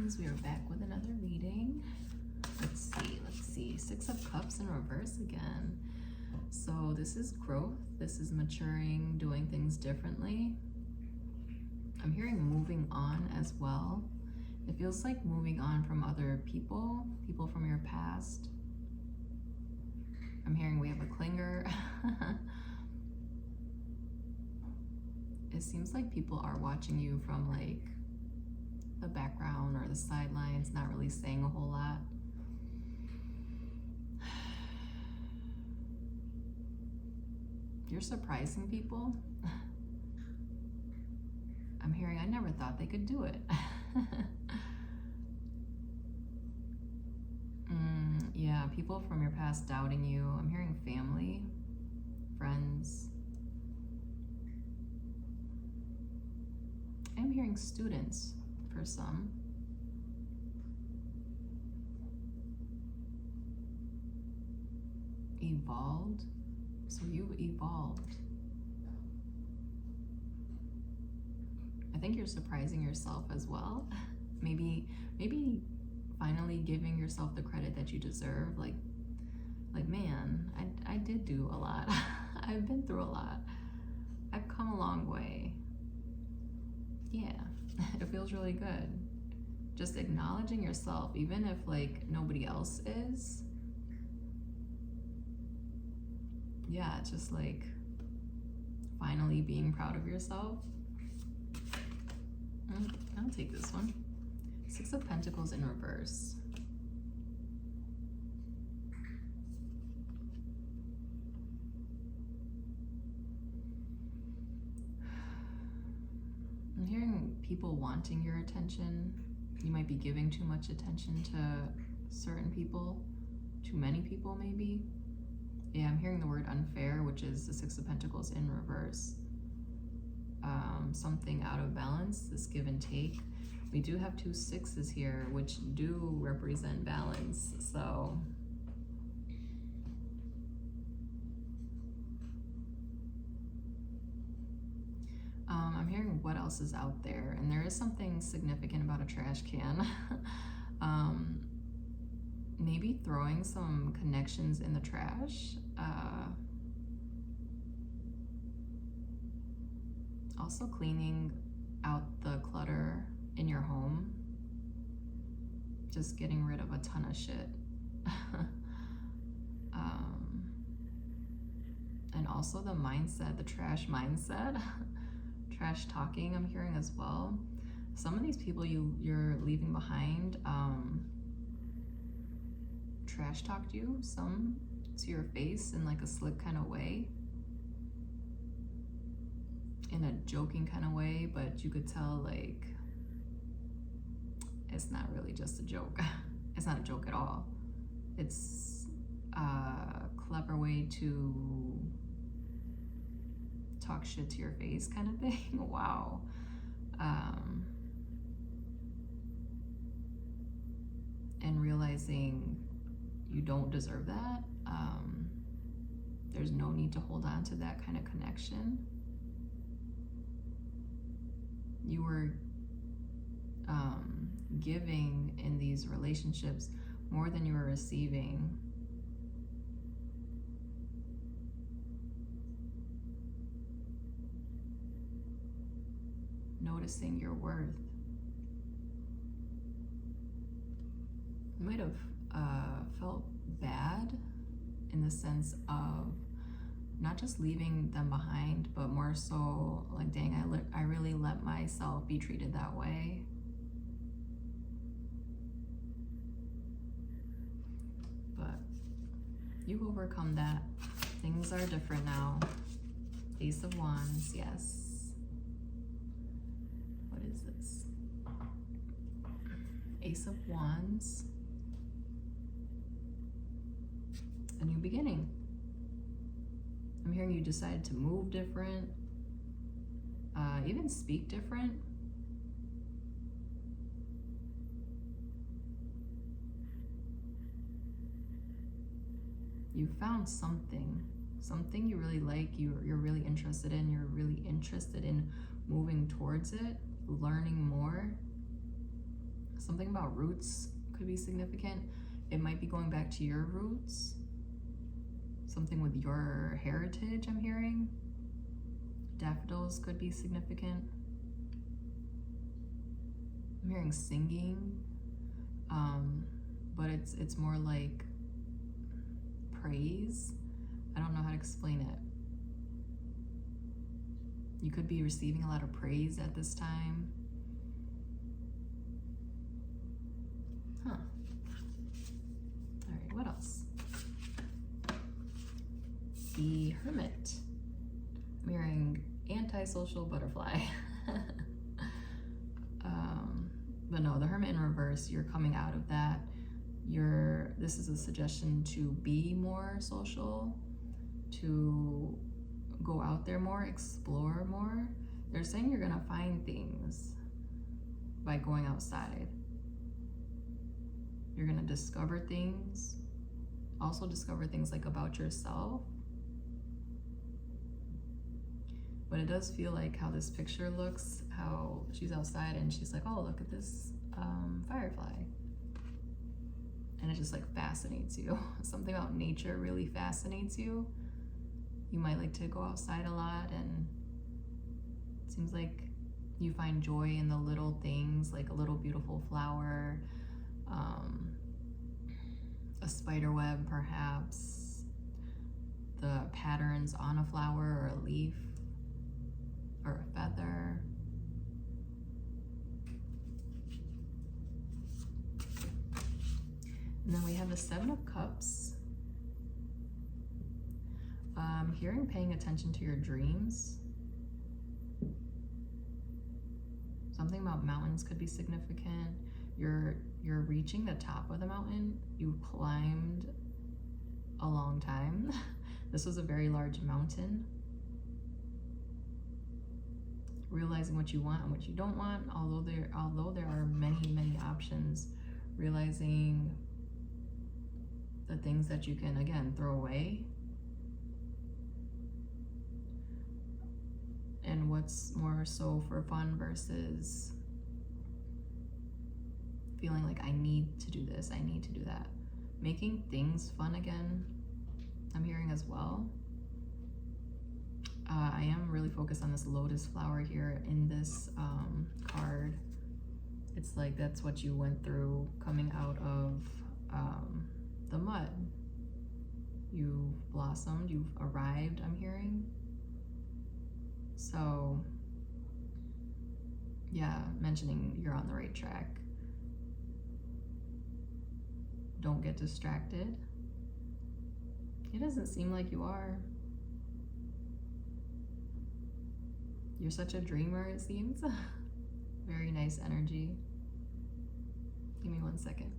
Pisces, we are back with another reading. Let's see. Six of Cups in reverse again. So this is growth. This is maturing, doing things differently. I'm hearing moving on as well. It feels like moving on from other people from your past. I'm hearing we have a clinger. It seems like people are watching you from like the background or the sidelines, not really saying a whole lot. You're surprising people. I'm hearing I never thought they could do it. Yeah, people from your past doubting you. I'm hearing family, friends. I'm hearing students for some. Evolved. So you've evolved. I think you're surprising yourself as well. Maybe finally giving yourself the credit that you deserve. Like man, I did do a lot. I've been through a lot. I've come a long way. Yeah, it feels really good. Just acknowledging yourself, even if like nobody else is. Yeah, just like finally being proud of yourself. I'll take this one. Six of Pentacles in reverse. I'm hearing people wanting your attention. You might be giving too much attention to certain people, too many people maybe. Yeah, I'm hearing the word unfair, which is the Six of Pentacles in reverse. Something out of balance, this give and take. We do have two sixes here, which do represent balance, so. I'm hearing what else is out there, and there is something significant about a trash can. Maybe throwing some connections in the trash. Also cleaning out the clutter in your home. Just getting rid of a ton of shit. And also the mindset, the trash mindset. Trash talking I'm hearing as well. Some of these people you're leaving behind trash talked you, some to your face in like a slick kind of way, in a joking kind of way, but you could tell like it's not really just a joke. It's not a joke at all. It's a clever way to talk shit to your face kind of thing. Wow. And realizing you don't deserve that. There's no need to hold on to that kind of connection. You were giving in these relationships more than you were receiving. Noticing your worth. You might have felt bad in the sense of not just leaving them behind, but more so like, dang, I really let myself be treated that way. But you've overcome that. Things are different now. Ace of Wands, yes. What is this? Ace of Wands. A new beginning. I'm hearing you decided to move different, even speak different. You found something you really like, you're really interested in, you're really interested in moving towards it, learning more. Something about roots could be significant. It might be going back to your roots. Something with your heritage, I'm hearing. Daffodils could be significant. I'm hearing singing, but it's more like praise. I don't know how to explain it. You could be receiving a lot of praise at this time. Huh. All right, what else? The Hermit. I'm hearing antisocial butterfly. But no, the Hermit in reverse, you're coming out of that. This is a suggestion to be more social, to go out there more, explore more. They're saying you're gonna find things by going outside. You're gonna discover things, also discover things like about yourself. But it does feel like how this picture looks, how she's outside and she's like, oh, look at this firefly. And it just like fascinates you. Something about nature really fascinates you. You might like to go outside a lot, and it seems like you find joy in the little things, like a little beautiful flower, a spider web perhaps, the patterns on a flower or a leaf, or a feather. And then we have the Seven of Cups. I'm hearing paying attention to your dreams. Something about mountains could be significant. You're reaching the top of the mountain. You climbed a long time. This was a very large mountain. Realizing what you want and what you don't want, although there are many options, realizing the things that you can again throw away, and what's more so for fun versus feeling like I need to do this, I need to do that. Making things fun again, I'm hearing as well. I am really focused on this lotus flower here in this card. It's like that's what you went through coming out of the mud. You've blossomed, you've arrived, I'm hearing. So yeah, mentioning you're on the right track. Don't get distracted. It doesn't seem like you are. You're such a dreamer, it seems. Very nice energy. Give me 1 second.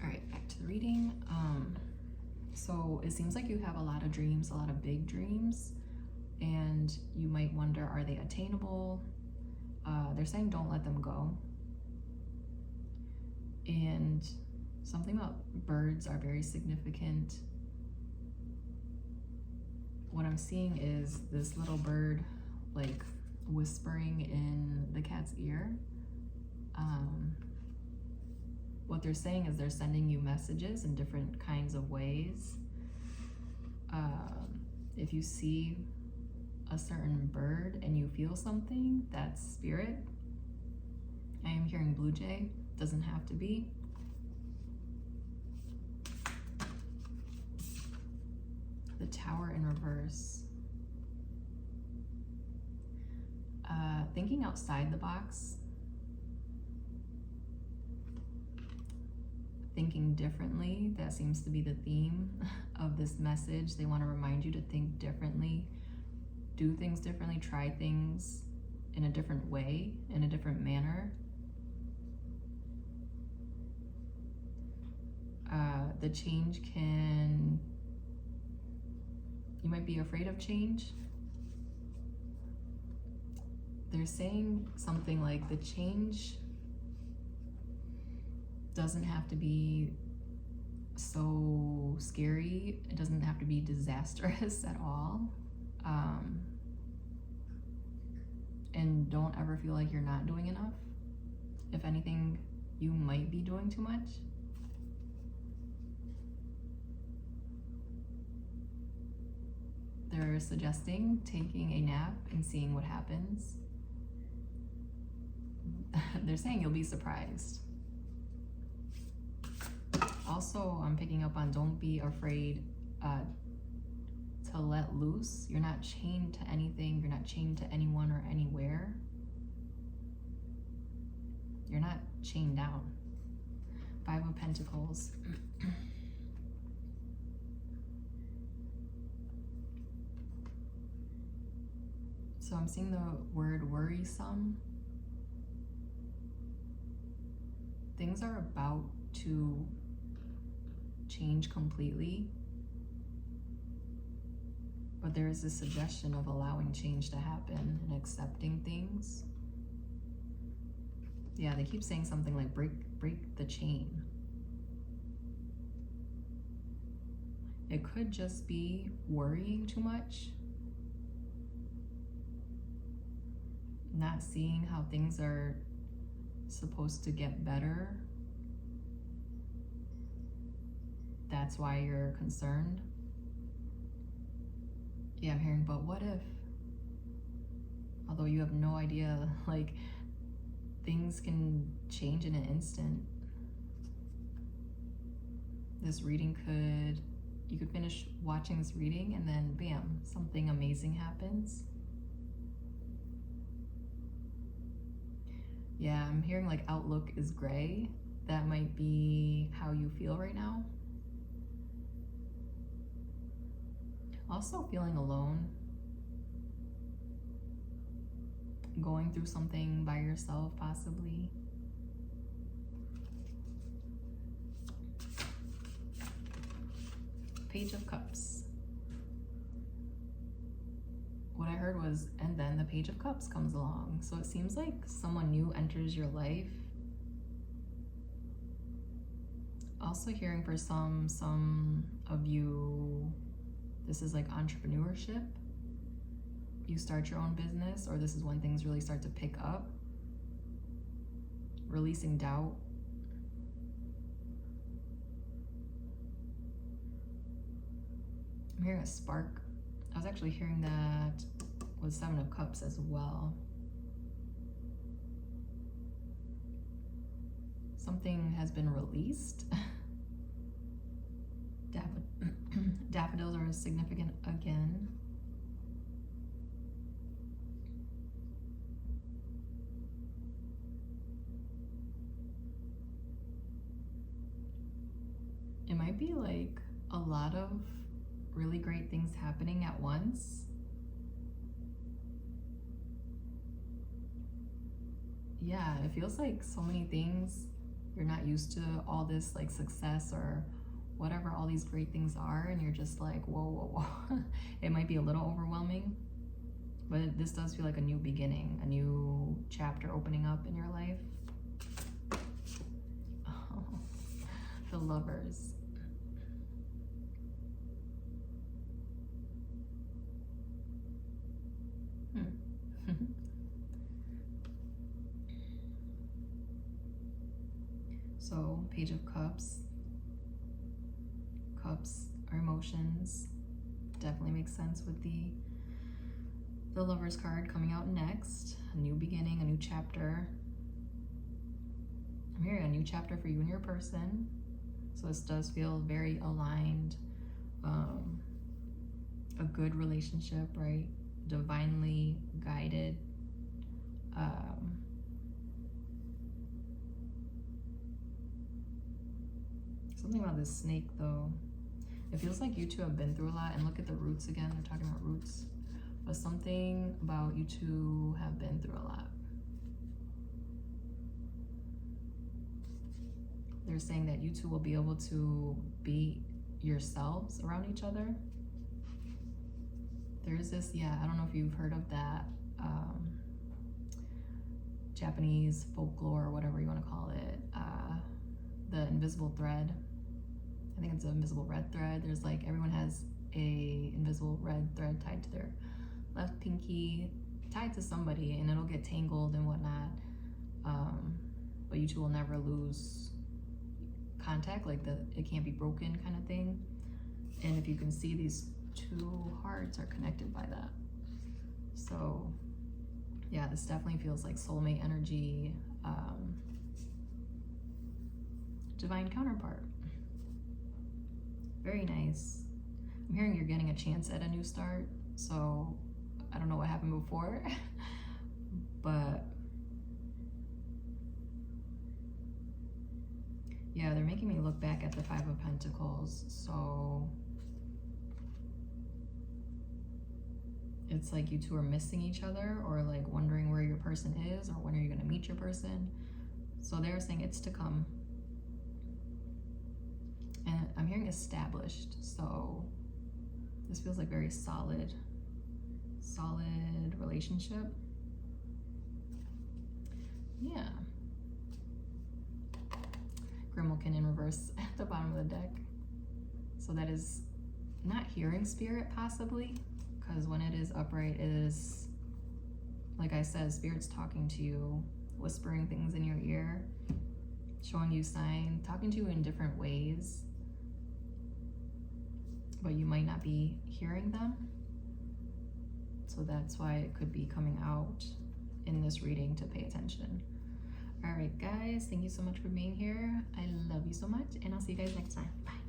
All right, back to the reading. So it seems like you have a lot of dreams, a lot of big dreams, and you might wonder, are they attainable? They're saying don't let them go. And something about birds are very significant. What I'm seeing is this little bird like whispering in the cat's ear. What they're saying is they're sending you messages in different kinds of ways. If you see a certain bird and you feel something, that's spirit. I am hearing blue jay, doesn't have to be. The Tower in reverse. Thinking outside the box. Thinking differently, that seems to be the theme of this message. They want to remind you to think differently, do things differently, try things in a different way, in a different manner. The change you might be afraid of change. They're saying something like the change doesn't have to be so scary. It doesn't have to be disastrous at all. And don't ever feel like you're not doing enough. If anything, you might be doing too much. They're suggesting taking a nap and seeing what happens. They're saying you'll be surprised. Also, I'm picking up on don't be afraid to let loose. You're not chained to anything. You're not chained to anyone or anywhere. You're not chained down. 5 of Pentacles. So I'm seeing the word worrisome. Things are about to change completely, but there is this suggestion of allowing change to happen and accepting things. Yeah, they keep saying something like break the chain. It could just be worrying too much, not seeing how things are supposed to get better. That's why you're concerned. Yeah, I'm hearing, but what if? Although you have no idea, like, things can change in an instant. This reading you could finish watching this reading and then bam, something amazing happens. Yeah, I'm hearing like outlook is gray. That might be how you feel right now. Also feeling alone. Going through something by yourself, possibly. Page of Cups. What I heard was, and then the Page of Cups comes along. So it seems like someone new enters your life. Also hearing for some of you, this is like entrepreneurship. You start your own business, or this is when things really start to pick up. Releasing doubt. I'm hearing a spark. I was actually hearing that with 7 of Cups as well. Something has been released. Daffodils are significant again. It might be like a lot of really great things happening at once. Yeah, it feels like so many things. You're not used to all this like success or whatever all these great things are, and you're just like, whoa, whoa, whoa. It might be a little overwhelming, but this does feel like a new beginning, a new chapter opening up in your life. Oh, the Lovers. So, Page of Cups. Cups are emotions. Definitely makes sense with the Lovers card coming out next. A new beginning, a new chapter. I'm hearing a new chapter for you and your person. So this does feel very aligned. A good relationship, right? Divinely guided. Something about this snake though. It feels like you two have been through a lot, and look at the roots again. They're talking about roots. But something about you two have been through a lot. They're saying that you two will be able to be yourselves around each other. There's this, yeah, I don't know if you've heard of that Japanese folklore or whatever you want to call it, the invisible thread. I think it's an invisible red thread. There's like, everyone has a invisible red thread tied to their left pinky, tied to somebody, and it'll get tangled and whatnot. two will never lose contact, like it can't be broken kind of thing. And if you can see, these two hearts are connected by that. So yeah, this definitely feels like soulmate energy, divine counterpart. Very nice. I'm hearing you're getting a chance at a new start, so I don't know what happened before, but yeah, they're making me look back at the Five of Pentacles. So it's like you two are missing each other, or like wondering where your person is, or when are you going to meet your person. So they're saying it's to come. And I'm hearing established, so this feels like very solid relationship. Yeah. Grimmelkin in reverse at the bottom of the deck. So that is not hearing spirit, possibly, because when it is upright, it is, like I said, spirit's talking to you, whispering things in your ear, showing you signs, talking to you in different ways, but you might not be hearing them. So that's why it could be coming out in this reading to pay attention. All right, guys, thank you so much for being here. I love you so much, and I'll see you guys next time. Bye.